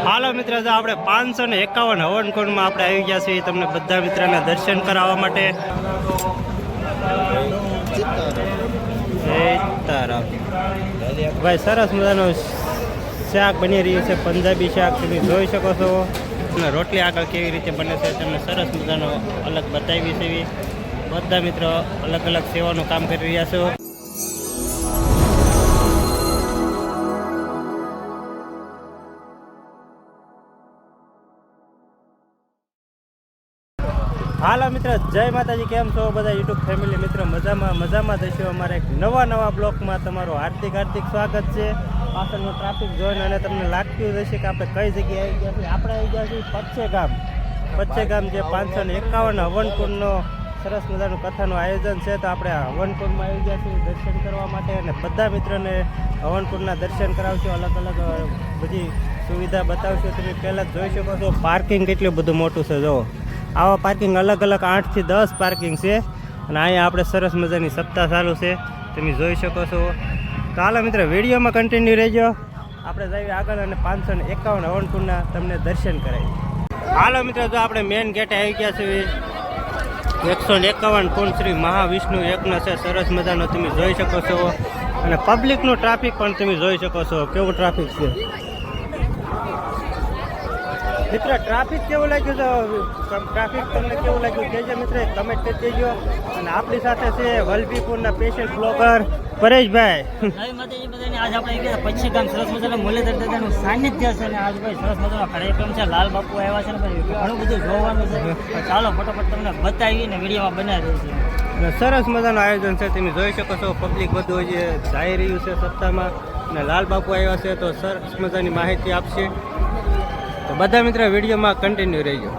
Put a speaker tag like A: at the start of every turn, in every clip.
A: હાલો મિત્ર, જો આપણે 551 હવનકુંડમાં આપણે આવી ગયા છીએ તમને બધા મિત્રોને દર્શન કરાવવા માટે. ભાઈ સરસ મજાનું શાક બની રહ્યું છે, પંજાબી શાક તમે જોઈ શકો છો. અને રોટલી આગળ કેવી રીતે બને છે તમને સરસ મજાનો અલગ બતાવી છે. બધા મિત્રો અલગ અલગ સેવાનું કામ કરી રહ્યા છો. હાલો મિત્ર, જય માતાજી. કેમ છો બધા યુટ્યુબ ફેમિલી મિત્રો? મજામાં જશો. અમારે એક નવા બ્લોગમાં તમારું હાર્દિક સ્વાગત છે. પાછળનું ટ્રાફિક જોઈને અને તમને લાગતું હશે કે આપણે કઈ જગ્યાએ આવી ગયા છીએ. આપણે આવી ગયા છીએ પચ્છે ગામ જે 551 હવનકુંડનો સરસ મજાનું કથાનું આયોજન છે. તો આપણે હવનકુંડમાં આવી ગયા છીએ દર્શન કરવા માટે, અને બધા મિત્રોને હવનકુંડના દર્શન કરાવશું. અલગ બધી સુવિધા બતાવશું. તમે પહેલાં જ જોઈ શકો છો પાર્કિંગ કેટલું બધું મોટું છે. જો આવા પાર્કિંગ અલગ 8 થી 10 પાર્કિંગ છે. અને અહીંયા આપણે સરસ મજાની સપ્તાહ ચાલુ છે, તમે જોઈ શકો છો. તો હાલો મિત્ર, વિડીયોમાં કન્ટિન્યુ રહેજો. આપણે જઈએ આગળ અને 551 હવનકુંડના તમને દર્શન કરાવીએ. હાલો મિત્ર, જો આપણે મેઇન ગેટે આવી ગયા છીએ. 151 કુંડ શ્રી મહાવિષ્ણુ યજ્ઞ છે, સરસ મજાનો તમે જોઈ શકો છો. અને પબ્લિકનું ટ્રાફિક પણ તમે જોઈ શકો છો કેવું ટ્રાફિક છે. મિત્ર, ટ્રાફિક કેવું લાગ્યું છે? ટ્રાફિક તમને કેવું લાગ્યું કહેજો મિત્ર, કમેન્ટ કરી દેજો. અને આપણી સાથે છે વલભીપુરના સ્પેશિયલ બ્લોગર પરેશભાઈ.
B: આજ આપણે પચ્છી ગામ સરસ મજાના મુરલીધર દાદાનું સાનિધ્ય છે. અને આજ ભાઈ સરસ મજાનો કાર્યક્રમ છે. લાલ બાપુ આવ્યા છે ને ભાઈ, ઘણું બધું જોવાનું છે. ચાલો ફટાફટ તમને બતાવીને વિડીયોમાં બનાવી દઈશું.
A: સરસ મજાનું આયોજન છે, તમે જોઈ શકો છો. પબ્લિક બધું જે જઈ રહ્યું છે સપ્તાહમાં, અને લાલ બાપુ આવ્યા છે તો સરસ મજાની માહિતી આપશે. તો બધા મિત્રો વિડીયોમાં કન્ટિન્યુ રહેજો.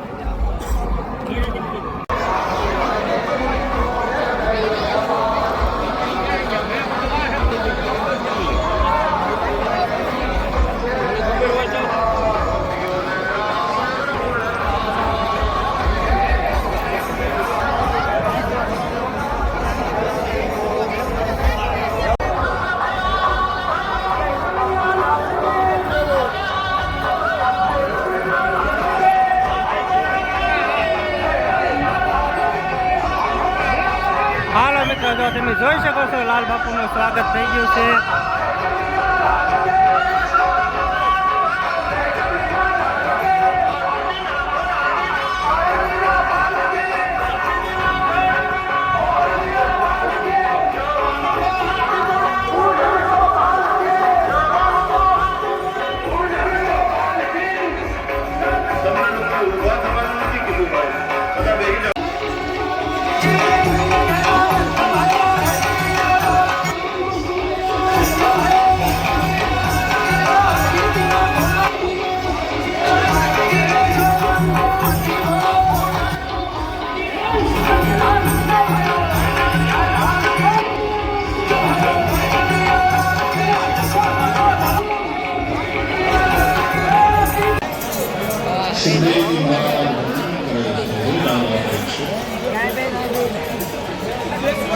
A: હાલો મિત્રો, જો તમે જોઈ શકો છો લાલ બાપુનું સ્વાગત થઈ ગયું છે.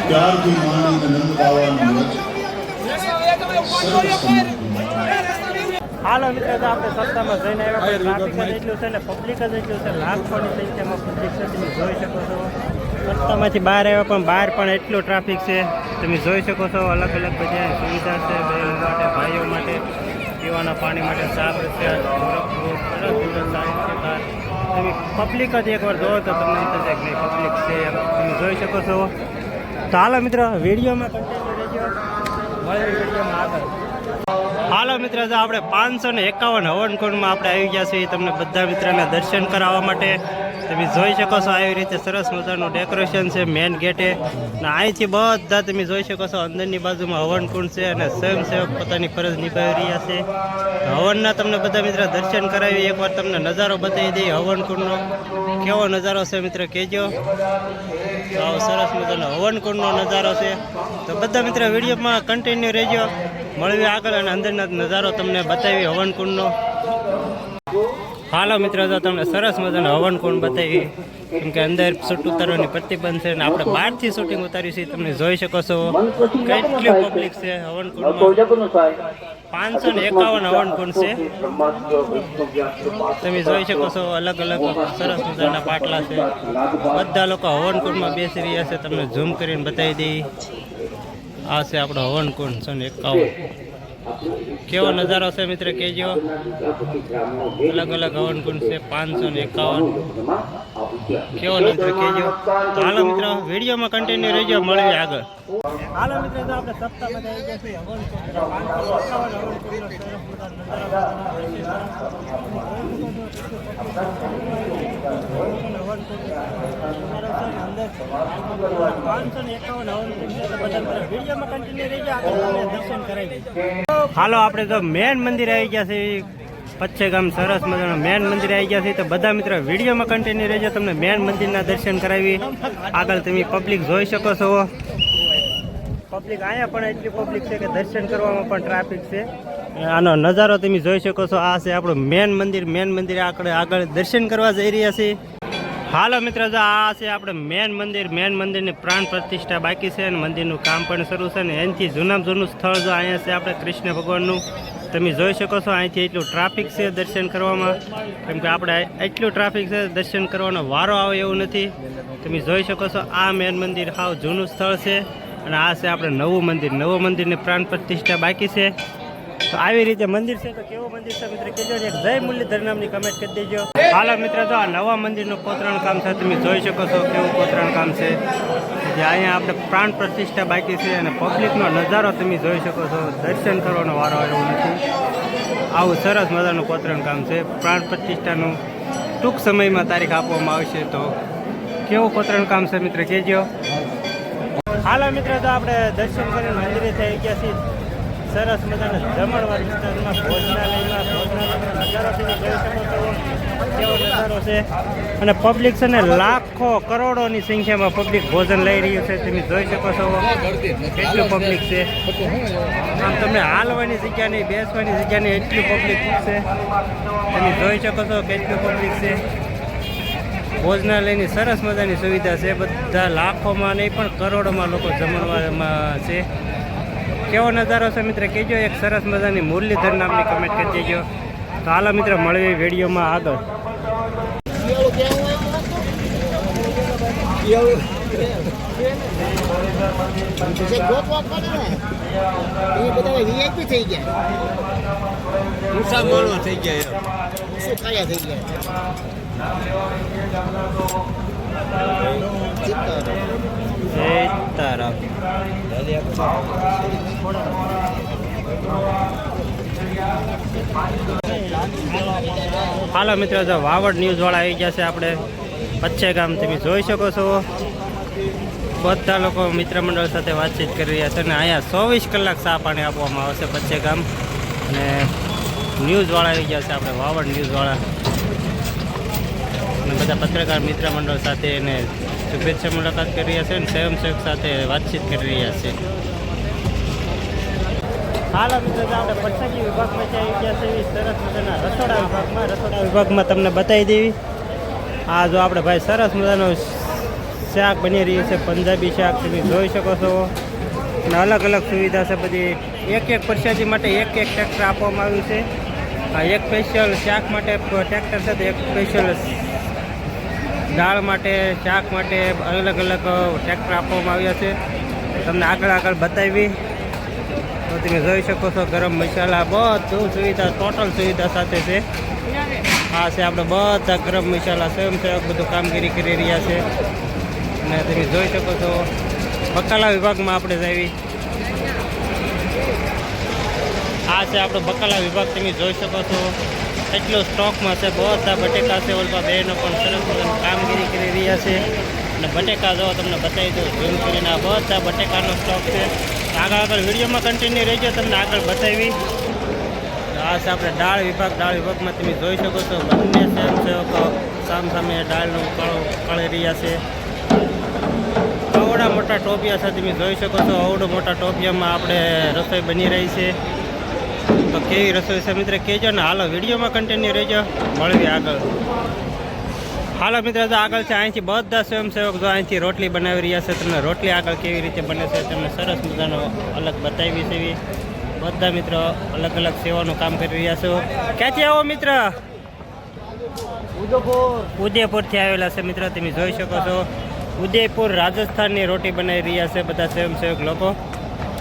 C: ત્યારથી માંડીને નંદ બાવાનું
A: હાલો મિત્રો, તો આપણે સપ્તાહમાં જઈને આવ્યા. ટ્રાફિક જ એટલું છે ને પબ્લિક જ એટલું છે, લાખોની સંખ્યામાં પબ્લિક છે, તમે જોઈ શકો છો. સપ્તાહમાંથી બહાર આવ્યા પણ બહાર પણ એટલું ટ્રાફિક છે, તમે જોઈ શકો છો. અલગ બધી સુવિધા છે બહેનો માટે, ભાઈઓ માટે, પીવાના પાણી માટે, સાફ રસ્તા, તમે પબ્લિક જ એકવાર જોવો તો તમને થશે કે પબ્લિક છે, તમે જોઈ શકો છો. તો હાલો મિત્રો, વિડીયોમાં કન્ટિન્યુ રહેજો. મળે વિડીયોમાં આગળ. હાલો મિત્ર, જો આપણે 551 હવનકુંડમાં આપણે આવી ગયા છીએ તમને બધા મિત્રોને દર્શન કરાવવા માટે. તમે જોઈ શકો છો આવી રીતે સરસ મજાનું ડેકોરેશન છે મેઇન ગેટે. અને અહીંથી બધા તમે જોઈ શકો છો અંદરની બાજુમાં હવનકુંડ છે, અને સ્વયંસેવક પોતાની ફરજ નિભાવી રહ્યા છે. હવનના તમને બધા મિત્ર દર્શન કરાવી, એકવાર તમને નજારો બતાવી દઈએ હવનકુંડનો. કેવો નજારો છે મિત્ર કહેજો. આવો સરસ મજાનો હવનકુંડનો નજારો છે. તો બધા મિત્ર વિડીયોમાં કન્ટિન્યુ રહેજો. મળવી આગળ અને અંદરનો નજારો તમને બતાવી હવનકુંડનો. હાલો મિત્રો, તો તમને સરસ મજાનો હવનકુંડ બતાવી, કેમ કે અંદર શૂટ ઉતારવાની પ્રતિબંધ છે, અને આપણે બહારથી શૂટિંગ ઉતારી છે. તમે જોઈ શકો છો કેટલી પબ્લિક છે હવનકુંડમાં. 551 હવનકુંડ છે. તમે જોઈ શકો છો અલગ અલગ સરસ મજાના પાટલા છે. બધા લોકો હવનકુંડમાં બેસી રહ્યા છે. તમને ઝૂમ કરીને બતાવી દઈએ. આ છે આપણો હવનકુંડ 551. કેવો નજારો છે મિત્ર કહેજો. અલગ અલગ હવનકુંડ છે. 551 કેવો મિત્ર કહેજો. તો હાલો મિત્રો વિડીયોમાં કન્ટિન્યુ રહેજો. મળીએ આગળ. હાલો મિત્રો તો આપણે સપ્તાહમાં આવી ગયા છીએ હવનકુંડ 551 વિડીયોમાં કન્ટિન્યુ રહેજો. આગળ દર્શન કરાવી. હાલો આપણે તો મેન મંદિર આવી ગયા છે. પચ્છેગામ સરસ મજાનું મેન મંદિર આવી ગયા છે. તો બધા મિત્રો વિડીયોમાં કન્ટિન્યુ રહેજો. તમને મેન મંદિરના દર્શન કરાવી. આગળ તમે પબ્લિક જોઈ શકો છો. પબ્લિક અહીંયા પણ એટલી પબ્લિક છે કે દર્શન કરવામાં પણ ટ્રાફિક છે. આનો નજારો તમે જોઈ શકો છો. આ છે આપણું મેન મંદિર. મેન મંદિર આગળ દર્શન કરવા જઈ રહ્યા છીએ. હાલો મિત્રો જો આ છે આપણે મેન મંદિર. મેન મંદિરની પ્રાણ પ્રતિષ્ઠા બાકી છે અને મંદિરનું કામ પણ શરૂ છે. અને એનાથી જૂનું સ્થળ જો અહીંયા છે આપણે કૃષ્ણ ભગવાનનું. તમે જોઈ શકો છો અહીંથી એટલું ટ્રાફિક છે દર્શન કરવામાં. કેમ કે આપણે એટલું ટ્રાફિક છે દર્શન કરવાનો વારો આવે એવું નથી. તમે જોઈ શકો છો આ મેન મંદિર હાવ જૂનું સ્થળ છે. અને આ છે આપણે નવું મંદિર. નવું મંદિરની પ્રાણ પ્રતિષ્ઠા બાકી છે. તો આવી રીતે મંદિર છે. તો કેવું મંદિર છે મિત્ર કહેજો. એક જય મુરલીધર નામની કમેન્ટ કરી દેજો. હાલો મિત્ર તો આ નવા મંદિરનું કોતરણ કામ છે. તમે જોઈ શકો છો કેવું કોતરણ કામ છે. જે અહીંયા આપણે પ્રાણ પ્રતિષ્ઠા બાકી છે. અને પબ્લિકનો નજારો તમે જોઈ શકો છો. દર્શન કરવાનો વારો આવ્યો નથી. આવું સરસ મજાનું કોતરણ કામ છે. પ્રાણ પ્રતિષ્ઠાનું ટૂંક સમયમાં તારીખ આપવામાં આવશે. તો કેવું કોતરણ કામ છે મિત્ર કહેજો. હાલો મિત્ર તો આપણે દર્શન કરીને મંદિરે થઈ ગયા છીએ. સરસ મજાના જમણવાર વિસ્તારમાં ભોજનાલયમાં નજારો તમે જોઈ શકો છો. કેવો નજારો છે. અને પબ્લિક છે ને લાખો કરોડોની સંખ્યામાં પબ્લિક ભોજન લઈ રહ્યું છે. તમે જોઈ શકો છો કેટલું પબ્લિક છે. આમ તમને હાલવાની જગ્યા નહીં, બેસવાની જગ્યા નહીં, એટલું પબ્લિક છે. તમે જોઈ શકો છો કેટલું પબ્લિક છે. ભોજનાલયની સરસ મજાની સુવિધા છે. બધા લાખોમાં નહીં પણ કરોડોમાં લોકો જમણવારમાં છે. કેવો નજારો છે મિત્ર કહેજો. એક સરસ મજાની મુરલીધર નામની કમેન્ટ કરી દેજો. તો હાલો મિત્ર મળીએ વિડીયોમાં આગળ.
D: થઈ ગયા
A: હાલો મિત્રો જો વાવડ ન્યૂઝ વાળા આવી ગયા છે આપણે પચ્છેગામ. તમે જોઈ શકો છો બધા લોકો મિત્ર મંડળ સાથે વાતચીત કરી રહ્યા છે. અને અહીંયા 24 કલાક ચા પાણી આપવામાં આવશે પચ્છેગામ. અને ન્યૂઝ વાળા આવી ગયા છે આપણે વાવડ ન્યૂઝ વાળા. અને બધા પત્રકાર મિત્ર મંડળ સાથે એને શુભેચ્છા મુલાકાત કરી રહ્યા છે. અને સ્વયંસેવક સાથે વાતચીત કરી રહ્યા છે. હાલ મિત્રો આપણે પછાડી વિભાગમાં આવી ગયા છે. સરસ મજાના રસોડા વિભાગમાં તમને બતાવી દેવી. આ જો આપણે ભાઈ સરસ મજાનું શાક બની રહ્યું છે. પંજાબી શાક તમે જોઈ શકો છો. અને અલગ અલગ સુવિધા છે બધી. એક પ્રસાદી માટે એક ટ્રેક્ટર આપવામાં આવ્યું છે. આ એક સ્પેશિયલ શાક માટે ટ્રેક્ટર છે. તો એક સ્પેશિયલ દાળ માટે, શાક માટે અલગ અલગ ટ્રેક્ટર આપવામાં આવ્યા છે. તમને આગળ બતાવી. તો તમે જોઈ શકો છો ગરમ મસાલા બધું સુવિધા ટોટલ સુવિધા સાથે છે. આ છે આપણે બધા ગરમ મસાલા સ્વયંસેવક બધું કામગીરી કરી રહ્યા છે. અને તમે જોઈ શકો છો બકાલા વિભાગમાં આપણે જઈએ. આ છે આપણો બકાલા વિભાગ. તમે જોઈ શકો છો એટલો સ્ટોકમાં છે. બધા બટેકા છે. ઓલપા બહેનો પણ સરસ મજાની કામગીરી કરી રહ્યા છે. અને બટેકા જો તમને બતાવી દઉં ઝૂમ કરીને. આ બધા બટેકાનો સ્ટોક છે. આગળ વિડીયોમાં કન્ટિન્યુ રહેજો. તમને આગળ બતાવી. આ છે આપણે દાળ વિભાગ. દાળ વિભાગમાં તમે જોઈ શકો છો બંને સ્વયંસેવકો સામે દાળનું કળી રહ્યા છે. આવડા મોટા ટોપિયા છે. તમે જોઈ શકો છો આવડો મોટા ટોપિયામાં આપણે રસોઈ બની રહી છે. તો કેવી રસોઈ છે મિત્ર કહેજો. ને હાલો વિડીયોમાં કન્ટિન્યુ રહેજો. મળવી આગળ. હાલો મિત્ર તો આગળ છે અહીંથી બધા સ્વયંસેવક જો અહીંથી રોટલી બનાવી રહ્યા છે. તમને રોટલી આગળ કેવી રીતે બને છે તમને સરસ મજાનો અલગ બતાવી છે. બધા મિત્રો અલગ અલગ સેવાનું કામ કરી રહ્યા છો. ક્યાંથી આવો મિત્ર? ઉદયપુરથી આવેલા છે મિત્ર. તમે જોઈ શકો છો ઉદયપુર રાજસ્થાનની રોટી બનાવી રહ્યા છે બધા સ્વયંસેવક લોકો.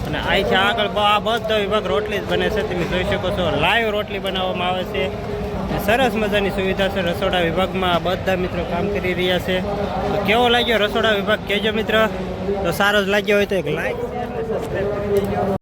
A: અને અહીંથી આગળ આ બધો વિભાગ રોટલી જ બને છે. તમે જોઈ શકો છો લાઈવ રોટલી બનાવવામાં આવે છે. અને સરસ મજાની સુવિધા છે રસોડા વિભાગમાં. બધા મિત્રો કામ કરી રહ્યા છે. તો કેવો લાગ્યો રસોડા વિભાગ કહેજો મિત્ર. તો સારો જ લાગ્યો હોય તો એક લાઈક શેર અને સબસ્ક્રાઈબ કરી દેજો.